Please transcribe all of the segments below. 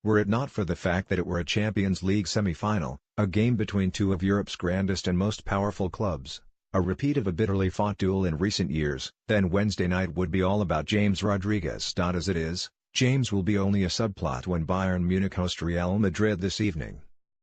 were it not for the fact that it were a Champions League semi-final, a game between two of Europe's grandest and most powerful clubs, a repeat of a bitterly fought duel in recent years, then Wednesday night would be all about James Rodriguez. As it is, James will be only a subplot when Bayern Munich host Real Madrid this evening.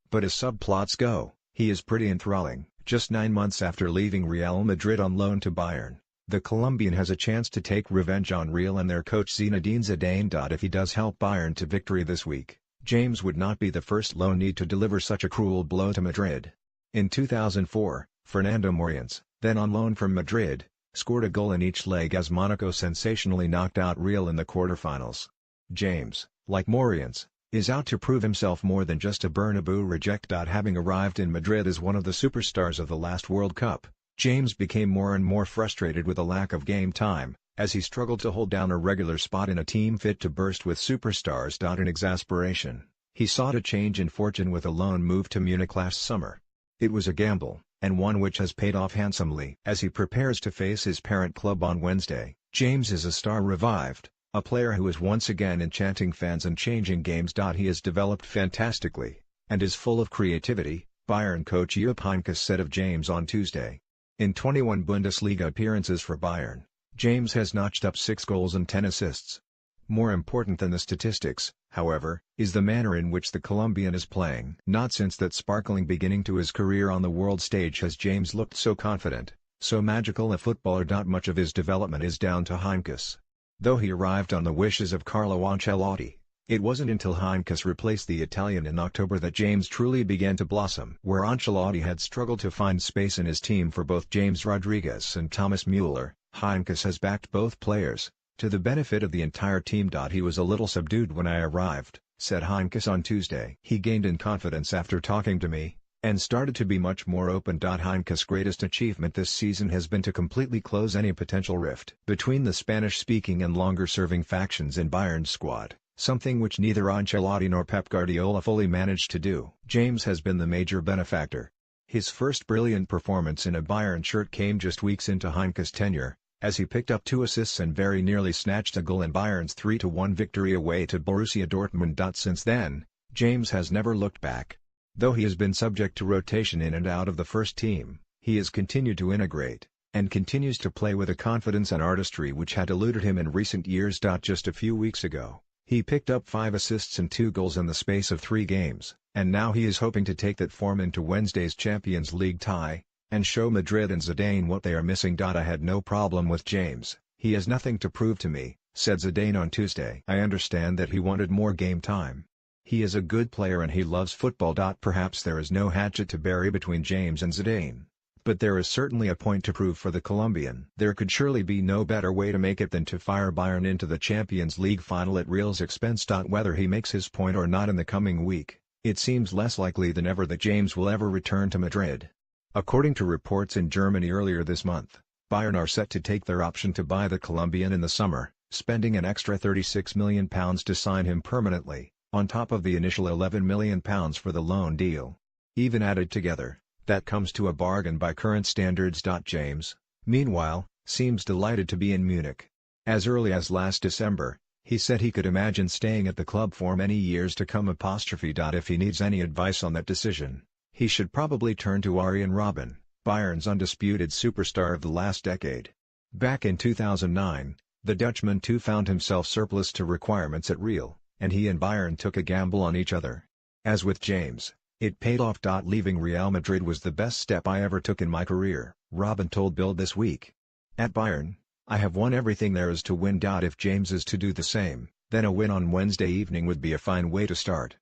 But as subplots go, he is pretty enthralling. Just 9 months after leaving Real Madrid on loan to Bayern, the Colombian has a chance to take revenge on Real and their coach Zinedine Zidane. If he does help Bayern to victory this week, James would not be the first loan need to deliver such a cruel blow to Madrid. In 2004, Fernando Morientes, then on loan from Madrid, scored a goal in each leg as Monaco sensationally knocked out Real in the quarterfinals. James, like Morientes, is out to prove himself more than just a Bernabeu reject. Having arrived in Madrid as one of the superstars of the last World Cup, James became more and more frustrated with the lack of game time, as he struggled to hold down a regular spot in a team fit to burst with superstars. In exasperation, he sought a change in fortune with a loan move to Munich last summer. It was a gamble, and one which has paid off handsomely. As he prepares to face his parent club on Wednesday, James is a star revived, a player who is once again enchanting fans and changing games. He has developed fantastically, and is full of creativity, Bayern coach Jupp Heynckes said of James on Tuesday. In 21 Bundesliga appearances for Bayern, James has notched up 6 goals and 10 assists. More important than the statistics, however, is the manner in which the Colombian is playing. Not since that sparkling beginning to his career on the world stage has James looked so confident, so magical a footballer. Much of his development is down to Heynckes. Though he arrived on the wishes of Carlo Ancelotti, it wasn't until Heynckes replaced the Italian in October that James truly began to blossom. Where Ancelotti had struggled to find space in his team for both James Rodriguez and Thomas Müller, Heynckes has backed both players, to the benefit of the entire team. He was a little subdued when I arrived, said Heynckes on Tuesday. He gained in confidence after talking to me, and started to be much more open. Heynckes' greatest achievement this season has been to completely close any potential rift between the Spanish-speaking and longer-serving factions in Bayern's squad, something which neither Ancelotti nor Pep Guardiola fully managed to do. James has been the major benefactor. His first brilliant performance in a Bayern shirt came just weeks into Heynckes' tenure, as he picked up 2 assists and very nearly snatched a goal in Bayern's 3-1 victory away to Borussia Dortmund. Since then, James has never looked back. Though he has been subject to rotation in and out of the first team, he has continued to integrate, and continues to play with a confidence and artistry which had eluded him in recent years. Just a few weeks ago, he picked up 5 assists and 2 goals in the space of 3 games, and now he is hoping to take that form into Wednesday's Champions League tie, and show Madrid and Zidane what they are missing. I had no problem with James, he has nothing to prove to me, said Zidane on Tuesday. I understand that he wanted more game time. He is a good player and he loves football. Perhaps there is no hatchet to bury between James and Zidane, but there is certainly a point to prove for the Colombian. There could surely be no better way to make it than to fire Bayern into the Champions League final at Real's expense. Whether he makes his point or not in the coming week, it seems less likely than ever that James will ever return to Madrid. According to reports in Germany earlier this month, Bayern are set to take their option to buy the Colombian in the summer, spending an extra £36 million to sign him permanently, on top of the initial £11 million for the loan deal. Even added together, that comes to a bargain by current standards. James, meanwhile, seems delighted to be in Munich. As early as last December, he said he could imagine staying at the club for many years to come. If he needs any advice on that decision, he should probably turn to Arjen Robben, Bayern's undisputed superstar of the last decade. Back in 2009, the Dutchman too found himself surplus to requirements at Real, and he and Bayern took a gamble on each other. As with James, it paid off. Leaving Real Madrid was the best step I ever took in my career, Robben told Bild this week. At Bayern, I have won everything there is to win. If James is to do the same, then a win on Wednesday evening would be a fine way to start.